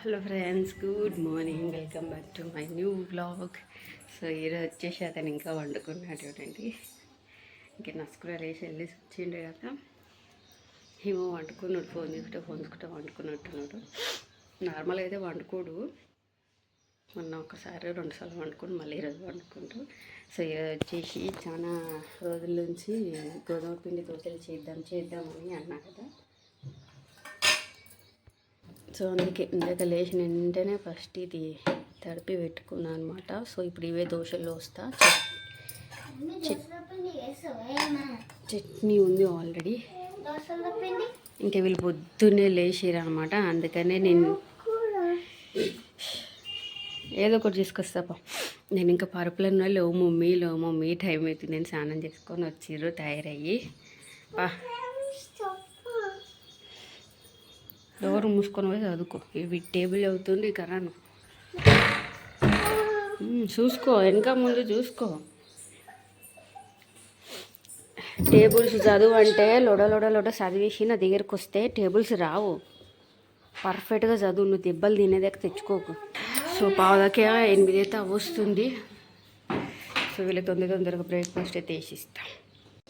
Hello friends, good morning. Welcome back to my new vlog. So ఈరోజు వచ్చేసి అతను ఇంకా వండుకున్నాడు చూడండి. ఇంకా నసుకురా లేచి వెళ్ళేసి వచ్చిండే కదా, ఏమో వండుకున్నాడు. ఫోన్ చూసుకుంటూ వండుకున్నట్టున్నాడు. నార్మల్ అయితే వండుకోడు, మొన్న ఒకసారి 2 సార్లు వండుకుని మళ్ళీ ఈరోజు వండుకుంటూ. సో ఈరోజు వచ్చేసి చాలా రోజుల నుంచి గోధుమ పిండి దోశలు చేద్దామని అన్నా కదా. సో అందుకే ఇందాక లేచిన వెంటనే ఫస్ట్ ఇది తడిపి పెట్టుకున్నాను అనమాట. సో ఇప్పుడు ఇవే దోశల్లో వస్తా. చట్నీ ఉంది ఆల్రెడీ. ఇంకా వీళ్ళు పొద్దున్నే లేచిరు అనమాట, అందుకనే నేను ఏదో ఒకటి తీసుకొస్తాపా. నేను ఇంకా పరుపులన్న లేవు మమ్మీ టైం అవుతుంది. నేను స్నానం చేసుకొని వచ్చిర్రు తయారయ్యి. పా డోర్ మూసుకొని పోయి చదువుకో. ఇవి టేబుల్ అవుతుంది కరాను. చూసుకో, వెనక ముందు చూసుకో. టేబుల్స్ చదువు అంటే లొడ చదివేసి నా దగ్గరకు వస్తే టేబుల్స్ రావు. పర్ఫెక్ట్గా చదువు, నువ్వు దెబ్బలు తినేదాకా తెచ్చుకోకు. సో పావుదాకా 8 అయితే వస్తుంది. సో వీళ్ళకి తొందరగా బ్రేక్ఫాస్ట్ అయితే వేసిస్తాం.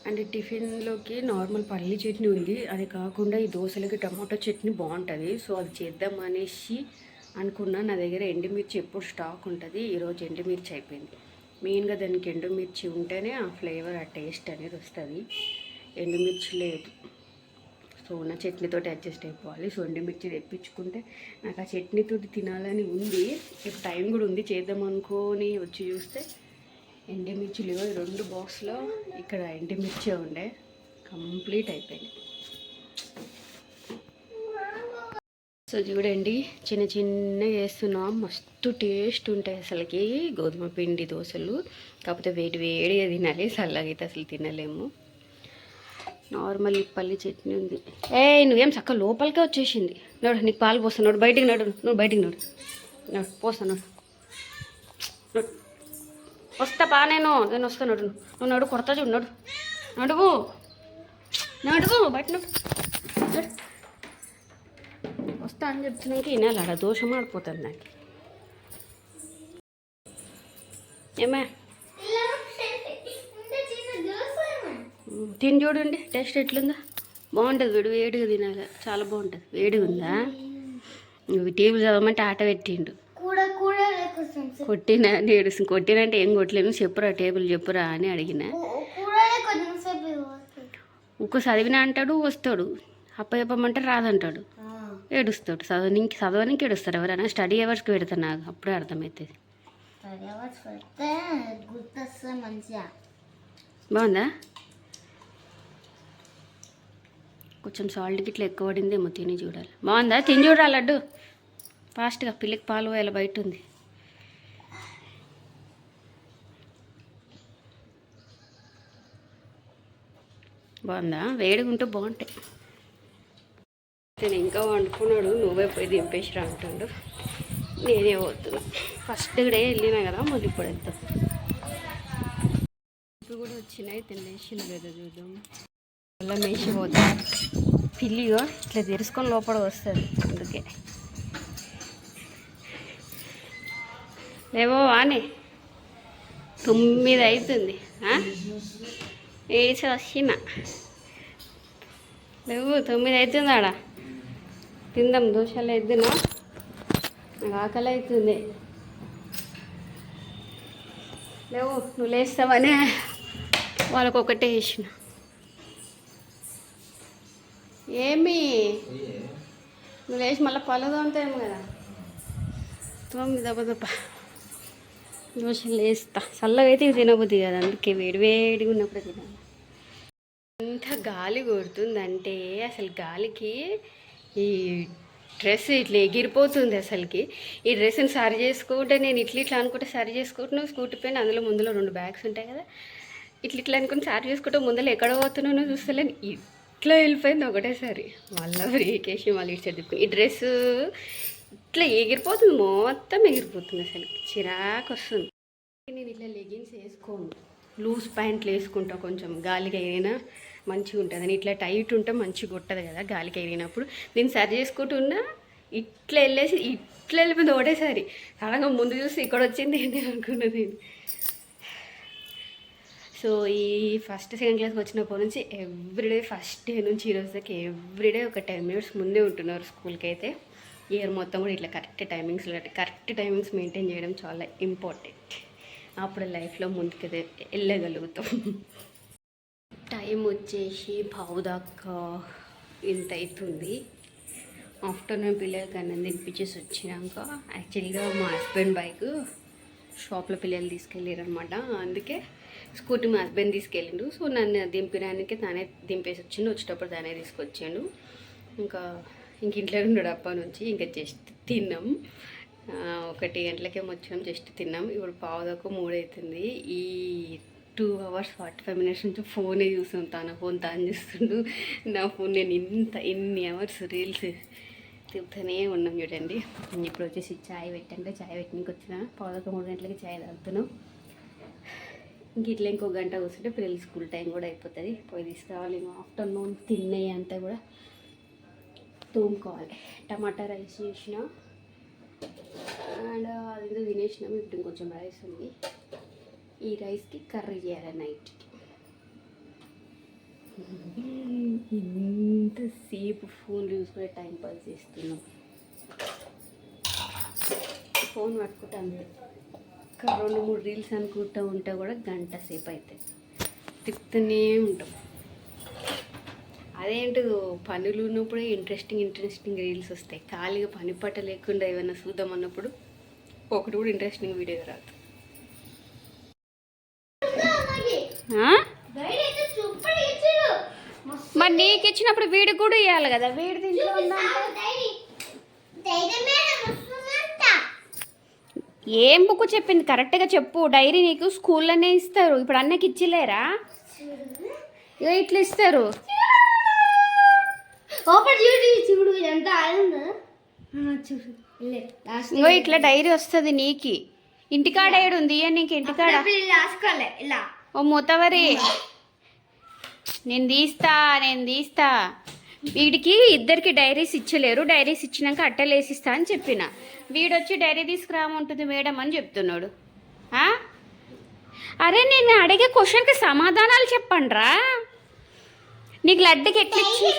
అండ్ టిఫిన్లోకి నార్మల్ పల్లి చట్నీ ఉంది, అది కాకుండా ఈ దోశలకి టమాటో చట్నీ బాగుంటుంది. సో అది చేద్దాం అనేసి అనుకున్నా. నా దగ్గర ఎండుమిర్చి ఎప్పుడు స్టాక్ ఉంటుంది, ఈరోజు ఎండుమిర్చి అయిపోయింది. మెయిన్గా దానికి ఎండుమిర్చి ఉంటేనే ఆ ఫ్లేవర్, ఆ టేస్ట్ అనేది వస్తుంది. ఎండుమిర్చి లేదు, సో ఉన్న చట్నీతోటి అడ్జస్ట్ అయిపోవాలి. సో ఎండుమిర్చి తెప్పించుకుంటే నాకు ఆ చట్నీతో తినాలని ఉంది. ఇప్పుడు టైం కూడా ఉంది, చేద్దాం అనుకొని వచ్చి చూస్తే ఎండుమిర్చి లేవు. 2 బాక్స్లో ఇక్కడ ఎండుమిర్చి ఉండే, కంప్లీట్ అయిపోయింది. సో చూడండి, చిన్న వేస్తున్నాం, మస్తు టేస్ట్ ఉంటాయి అసలుకి గోధుమ పిండి దోశలు. కాకపోతే వేడిగా తినాలి, చల్లగా అయితే అసలు తినలేము. నార్మల్ పల్లి చట్నీ ఉంది. నువ్వేం చక్క లోపలికే వచ్చేసింది. నడు, నీకు పాలు పోస్తాను, బయటికి నడు, నువ్వు బయటికి నడు పోస్తాను. వస్తా నేను వస్తాను. నువ్వు నడు, కొడతా చూడు, నడువు బయట నడు. వస్తా అని చెప్తున్నాక వినాలి, ఆడ దోషం ఆడిపోతుంది నాకు. ఏమే తిని చూడండి, టేస్ట్ ఎట్లుందా? బాగుంటుంది, వేడిగా తినాలి, చాలా బాగుంటుంది. వేడిగా ఉందా? నువ్వు టేబుల్ చదవమంటే ఆట పెట్టిండు. కొట్టినంటే ఏం కొట్టలేను, చెప్పురా టేబుల్ చెప్పురా అని అడిగిన. ఒక్క చదివినా అంటాడు, వస్తాడు, చెప్పమంటే రాదంటాడు, ఏడుస్తాడు. చదవడానికి ఏడుస్తారు ఎవరైనా. స్టడీ అవర్స్కి పెడతాను, నాకు అప్పుడే అర్థమవుతుంది. బాగుందా? కొంచెం సాల్ట్ గిట్లా ఎక్కువ పడిందేమో, తిని చూడాలి. బాగుందా? తిని చూడాలి లడ్డు ఫాస్ట్గా. పిల్లికి పాలు పోయాలి, బయట ఉంది. బాగుందా? వేడిగా ఉంటే బాగుంటాయి. నేను ఇంకా వండుకున్నాడు, నువ్వే పోయి దింపేసిరా అంటాడు. నేనే పోతున్నా. ఫస్ట్ డే వెళ్ళినా కదా, మళ్ళీ ఇప్పుడు వెళ్తాం. ఇప్పుడు కూడా వచ్చినాయి, తినేసిన కదా చూద్దాం. అలా మేసిపోతా. పిల్లిగో ఇట్లా తెరుచుకొని లోపల వస్తుంది, అందుకే. లేవో వానే 9 అవుతుంది, వేసి వచ్చిన. లేవు 9 అవుతుంది, ఆడ తిందాం. దోశలు వేద్దునా, నాకు ఆకలి అవుతుంది. లేవు, నువ్వు లేస్తావనే వాళ్ళకు ఒకటే వేసిన. ఏమి నువ్వు లేచి మళ్ళీ పళ్ళు తోముతాయేమో కదా, తోమి దెబ్బ దోశలు వేస్తా. చల్లగా అయితే తినబుద్ది కదా, అందుకే వేడిగా ఉన్నప్పుడు తినాలి. ఎంత గాలి కొడుతుందంటే అసలు గాలికి ఈ డ్రెస్ ఇట్లా ఎగిరిపోతుంది అసలుకి. ఈ డ్రెస్ని సరి చేసుకుంటే నేను ఇట్లా అనుకుంటే సరి చేసుకుంటున్నావు. స్కూటీ పైన ముందులో 2 బ్యాగ్స్ ఉంటాయి కదా, ఇట్లా అనుకుని సరి చేసుకుంటే ముందర ఎక్కడ పోతున్నానో చూస్తలేను. ఇట్లా వెళ్ళిపోయింది ఒకటేసారి. మళ్ళీ బ్రేకేసి మళ్ళీ ఇటు చదువుకుని ఈ డ్రెస్ ఇట్లా ఎగిరిపోతుంది, మొత్తం ఎగిరిపోతుంది. అసలు చిరాకు వస్తుంది. నేను ఇట్లా లెగిన్స్ వేసుకోను, లూజ్ ప్యాంట్లు వేసుకుంటా, కొంచెం గాలికి అయినా మంచిగా ఉంటుంది అని. ఇట్లా టైట్ ఉంటే మంచిగా కొట్టదు కదా గాలికి అయినప్పుడు. నేను సరి చేసుకుంటున్నా, ఇట్లా వెళ్ళేసి ఇట్లా వెళ్ళిపోయింది ఒకటేసారి. సడన్గా ముందు చూసి ఇక్కడ వచ్చింది ఏంటి అనుకున్నది. సో ఈ ఫస్ట్ సెకండ్ క్లాస్కి వచ్చినప్పటి నుంచి ఎవ్రీడే ఫస్ట్ డే నుంచి ఈరోజు దాకా ఎవ్రీడే ఒక 10 minutes ముందే ఉంటున్నారు స్కూల్కి. అయితే ఇయర్ మొత్తం కూడా ఇట్లా కరెక్ట్ టైమింగ్స్ మెయింటైన్ చేయడం చాలా ఇంపార్టెంట్. అప్పుడు లైఫ్లో ముందుకు వెళ్ళగలుగుతాం. టైం వచ్చేసి పావుదాకా ఇంత అవుతుంది. ఆఫ్టర్నూన్ పిల్లలకి అన్నం తినిపించేసి వచ్చినాక యాక్చువల్గా మా హస్బెండ్ బైక్ షాప్లో పిల్లలు తీసుకెళ్ళారు అనమాట. అందుకే స్కూటీ మా హస్బెండ్ తీసుకెళ్ళిండు. సో నన్ను దింపడానికి తానే దింపేసి వచ్చిండు. వచ్చేటప్పుడు తానే తీసుకొచ్చాడు. ఇంక ఇంట్లో ఉన్నాడు అప్ప నుంచి. ఇంకా జస్ట్ తిన్నాం. 1 గంటలకేమో వచ్చాం. జస్ట్ తిన్నాం. ఇప్పుడు పావుదాకా 3 అవుతుంది. ఈ 2 hours 45 minutes నుంచి ఫోనే చూస్తుంటాను. ఫోన్ తాను చూస్తుండు. నా ఫోన్ నేను ఎన్ని అవర్స్ రీల్స్ తిప్పుతూనే ఉన్నాం చూడండి. ఇప్పుడు వచ్చేసి చాయ్ పెట్టంటే చాయ్ పెట్టడానికి వచ్చిన. పావుదాకా 3 గంటలకి చాయ్ తాగుతున్నాం. ఇంక ఇట్లా ఇంకో గంట కూర్చుంటే పిల్లలు స్కూల్ టైం కూడా అయిపోతుంది. పోయి తీసుకురావాలి. ఆఫ్టర్నూన్ తిన్నాయి అంతా కూడా తోముకోవాలి. టమాటా రైస్ చేసిన అండ్ అది తినేసినాము. ఇప్పుడు ఇంకొంచెం రైస్ ఉంది. ఈ రైస్కి కర్రీ చేయాలి నైట్కి. ఇంతసేపు ఫోన్ చూసుకునే టైం పాస్ చేస్తున్నాం. ఫోన్ పట్టుకుంటాను. 2-3 రీల్స్ అనుకుంటూ ఉంటే కూడా గంట సేపు అవుతాయి. తిప్పుతూనే ఉంటాం. అదేంటో పనులు ఉన్నప్పుడే ఇంట్రెస్టింగ్ రీల్స్ వస్తాయి. ఖాళీగా పని పట్ట లేకుండా ఏమైనా చూద్దాం అన్నప్పుడు ఒకటి కూడా ఇంట్రెస్టింగ్ వీడియో రాదు. మరి నీకు ఇచ్చినప్పుడు వీడికి కూడా ఇవ్వాలి కదా. వీడి దీంట్లో ఏం బుక్ చెప్పింది కరెక్ట్గా చెప్పు. డైరీ నీకు స్కూల్లోనే ఇస్తారు. ఇప్పుడు అన్నకి ఇచ్చిలేరా? ఇట్లా ఇస్తారు. ఇంకో ఇట్లా డైరీ వస్తుంది నీకు. ఇంటికాడ ఏడు ఉంది నీకు? ఇంటికాడ ఓ మూతవరి నేను తీస్తా. వీడికి ఇద్దరికి డైరీస్ ఇచ్చలేరు. డైరీస్ ఇచ్చినాక అట్టలు వేసిస్తా అని చెప్పిన. వీడొచ్చి డైరీ తీసుకురామంటుంది మేడం అని చెప్తున్నాడు. అరే నేను అడిగే క్వశ్చన్కి సమాధానాలు చెప్పండిరా. నీకు లడ్డుకి ఎట్లిచ్చి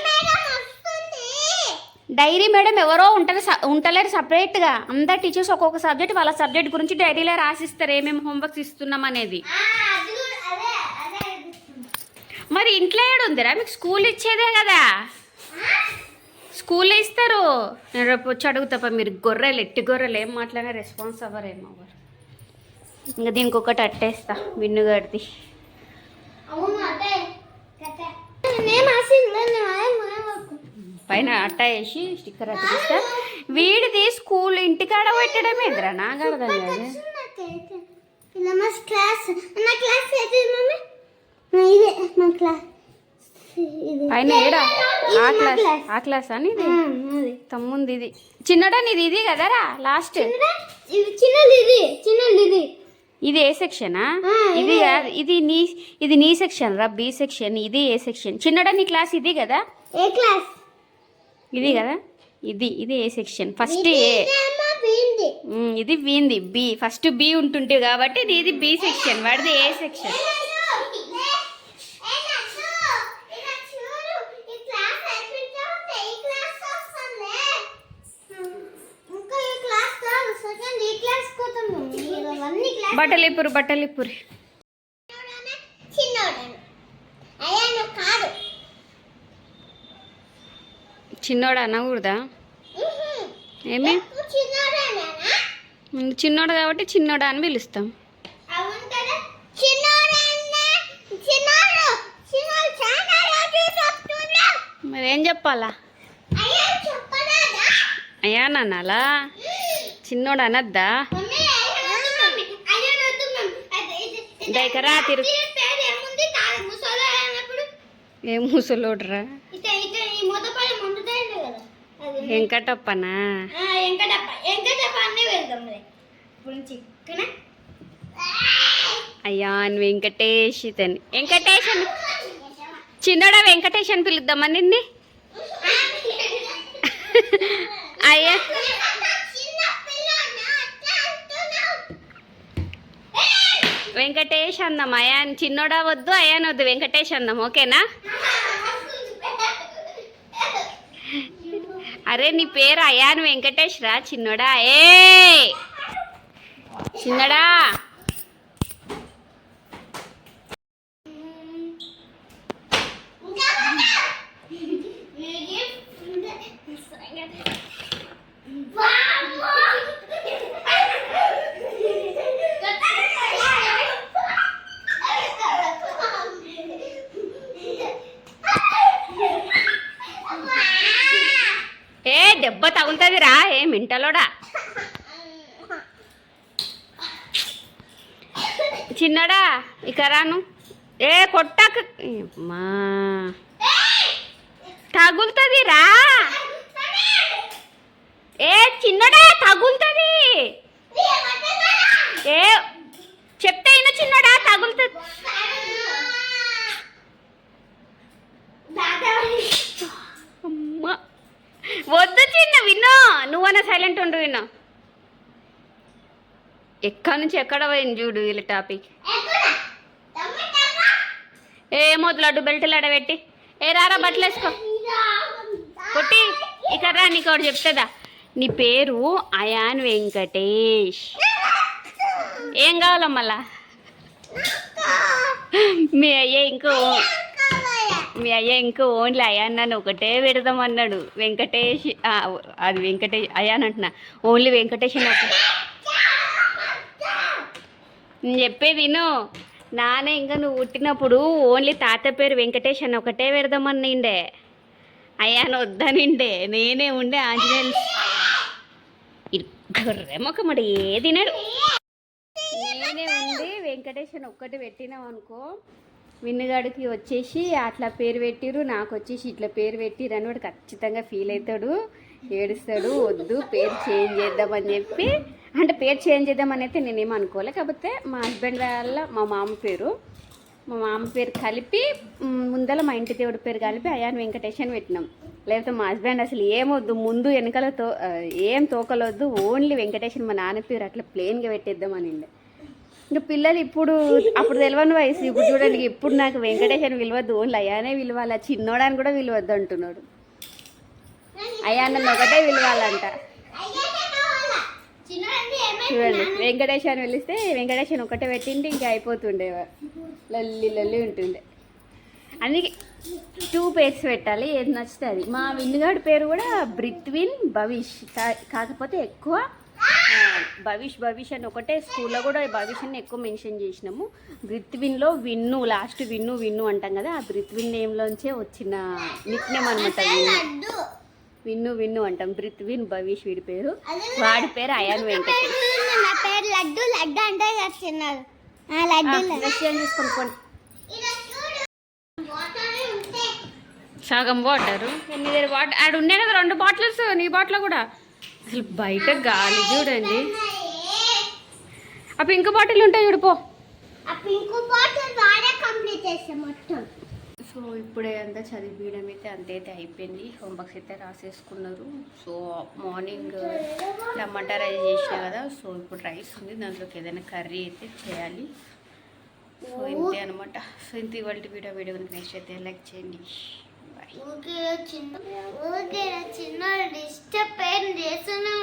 డైరీ మేడం ఎవరో ఉంటలేరు సపరేట్గా. అందరు టీచర్స్ ఒక్కొక్క సబ్జెక్ట్ వాళ్ళ సబ్జెక్ట్ గురించి డైరీలో రాసిస్తారు ఏమేమి హోంవర్క్స్ ఇస్తున్నాం అనేది. మరి ఇంట్లో ఏడుందిరా? మీకు స్కూల్ ఇచ్చేదే కదా. స్కూల్లో ఇస్తారు. నేను రేపు వచ్చి అడుగుతాపా. మీరు ఎట్టి గొర్రెలు ఏం మాట్లాడినా రెస్పాన్స్ అవ్వరేమో. ఇంకా దీనికి ఒకటి అట్టేస్తా విన్నుగడిది. పైన అట్ట వేసి స్టిక్కర్ అట్టిస్తా. వీడిది స్కూల్ ఇంటికాడ పెట్టడం ఎదురా నాకు అర్థం కాదు. పైన ఏడా ఆ క్లాస్ అని తమ్ముంది. ఇది చిన్నడా నీది? ఇది కదరా లాస్ట్. ఇది ఏ సెక్షనా? ఇది కాదు. ఇది నీ సెక్షన్ రా, బి సెక్షన్. ఇది ఏ సెక్షన్? చిన్నడా నీ క్లాస్ ఇది కదా? ఏ క్లాస్? ఇది కదా. ఇది ఏ సెక్షన్? ఫస్ట్ ఏ. ఇది వీంది బి. ఫస్ట్ బి ఉంటుంటే కాబట్టి ఇది బి సెక్షన్. వాడిది ఏ సెక్షన్. బట్టలిపురి చిన్నోడు అనకూడదా? ఏమి చిన్నోడు కాబట్టి చిన్నోడా అని పిలుస్తాం. మరి ఏం చెప్పాలా? అయ్యా నాన్నలా చిన్నోడు అనద్దా? దగ్గర తిరుగు. ఏ ముసలోడ్రా? వెంకటప్పనా? అయ్యా వెంకటేష్. వెంకటేష్ అని చిన్నోడా వెంకటేష్ అని పిలుద్దామా నిన్ను? అయ్యా వెంకటేష్ అందాం. అయాన్ చిన్నోడా వద్దు, అయాన్ వద్దు, వెంకటేష్ అందాం. ఓకేనా? అరే నీ పేరు అయాన్ వెంకటేష్ రా చిన్నోడా. ఏ చిన్నడా ఏ దెబ్బ తగులుతుందిరా. ఏ మింటలోడా చిన్నడా ఇక రాను. ఏ కొట్టకు మా తగులుతుంది రా. ఏ చిన్నడా తగులుతుంది. ఏ చెప్తే అయినా చిన్నడా తగులుతుంది. వద్దు చిన్న విన్నో, నువ్వన్నా సైలెంట్ ఉండు. విన్నో ఎక్కడి నుంచి ఎక్కడ పోయింది చూడు వీళ్ళ టాపిక్. ఏమో లడ్డు బెల్ట్లు అడబెట్టి. ఏ రారా బట్టలు వేసుకో కొట్టి. ఇక రా నీకు ఒకటి చెప్తుందా. నీ పేరు అయాన్ వెంకటేష్. ఏం కావాలో మళ్ళా మీ అయ్య ఇంకో ఓన్లీ అయాన్ నన్ను ఒకటే పెడదామన్నాడు. వెంకటేష్ అది వెంకటేష్ అయాన్ అంటున్నా. ఓన్లీ వెంకటేష్ నాకు నేను చెప్పేది విను. నానే ఇంకా నువ్వు పుట్టినప్పుడు ఓన్లీ తాత పేరు వెంకటేష్ అని ఒకటే పెడదామన్నిండే. అయాన్ వద్దనిండే. నేనే ఉండే ఆంజనేయులు గొర్రెమ్మకమ్మడు ఏ తినడు. నేనే ఉండి వెంకటేష్ అని ఒక్కటి పెట్టినాం అనుకో, విన్నుగాడికి వచ్చేసి అట్లా పేరు పెట్టిరు, నాకు వచ్చేసి ఇట్లా పేరు పెట్టిరు అని వాడు ఖచ్చితంగా ఫీల్ అవుతాడు, ఏడుస్తాడు. వద్దు పేరు చేంజ్ చేద్దామని చెప్పి, అంటే పేరు చేంజ్ చేద్దామని అయితే నేనేం అనుకోలే. కాకపోతే మా హస్బెండ్ వాళ్ళ మా మామ పేరు కలిపి ముందర మా ఇంటి దేవుడి పేరు కలిపి అయాన్ వెంకటేష్ అని పెట్టినాం. లేకపోతే మా హస్బెండ్ అసలు ఏమొద్దు, ముందు వెనకాల ఏం తోకలొద్దు, ఓన్లీ వెంకటేష్ మా నాన్న పేరు అట్లా ప్లెయిన్గా పెట్టేద్దామని. ఇంకా పిల్లలు అప్పుడు తెలియని వయసు, ఇప్పుడు చూడండి ఇప్పుడు నాకు వెంకటేష్ అని విలువద్దు, ఓన్లీ అయానే విలువాలి. చిన్నోడాన్ని కూడా విలువద్దు అంటున్నాడు. అయాన్ని ఒకటే విలువాలంట. చూడండి వెంకటేష్ అని పిలిస్తే వెంకటేష్ అని ఒకటే పెట్టింటే ఇంకా అయిపోతుండే, లొల్లి ఉంటుండే. అందుకే 2 పేర్స్ పెట్టాలి, ఏది నచ్చితే అది. మా విన్నుగాడి పేరు కూడా బ్రిత్విన్ భవిష్, కాకపోతే ఎక్కువ భవిష్ అని ఒకటే. స్కూల్లో కూడా భవిష్ అని ఎక్కువ మెన్షన్ చేసినాము. బ్రిత్విన్లో విన్ను, లాస్ట్ విన్ను అంటాం కదా, ఆ బ్రిత్విన్ నేమ్లోంచే వచ్చిన నిక్ నేమ్ అనమాట. విన్ను అంటాం. బ్రిత్విన్ భవిష్ వీడి పేరు. వాడి పేరు అయాన్ వెంకటేష్. తీసుకొని సగం వాటరు వాటర్ ఆడ ఉన్నాయి కదా, 2 బాటిల్స్ నీ బాటిల్ కూడా. అసలు బయట గాలి చూడండి. ఆ పింక్ బాటిల్ ఉంటాయి చూడిపో. సో ఇప్పుడే అంతా చదివించడం అయితే అంతైతే అయిపోయింది. హోంవర్క్స్ అయితే రాసేసుకున్నారు. సో మార్నింగ్ టమాటా రైస్ చేసిన కదా, సో ఇప్పుడు రైస్ ఉంది, దాంట్లోకి ఏదైనా కర్రీ అయితే చేయాలి. సో ఇంతే అనమాట. సో ఇంత ఇవాళ వీడియో నెక్స్ట్ అయితే లైక్ చేయండి. చిన్న డిస్టర్బ్ చేస్తున్నా